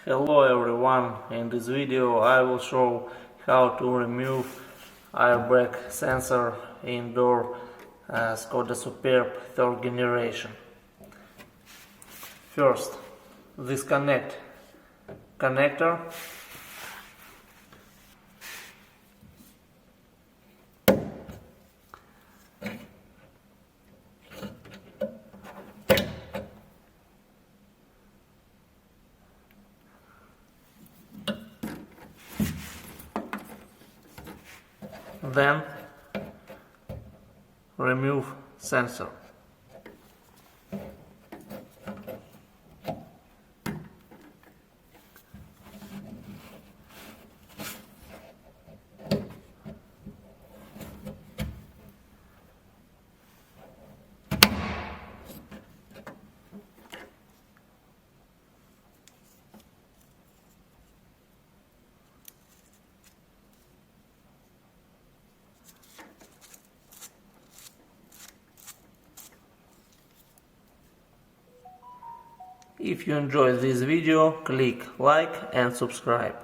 Hello everyone, in this video I will show how to remove airbag sensor in door Skoda Superb 3rd generation. First, disconnect connector. Then remove sensor. If you enjoyed this video, click like and subscribe.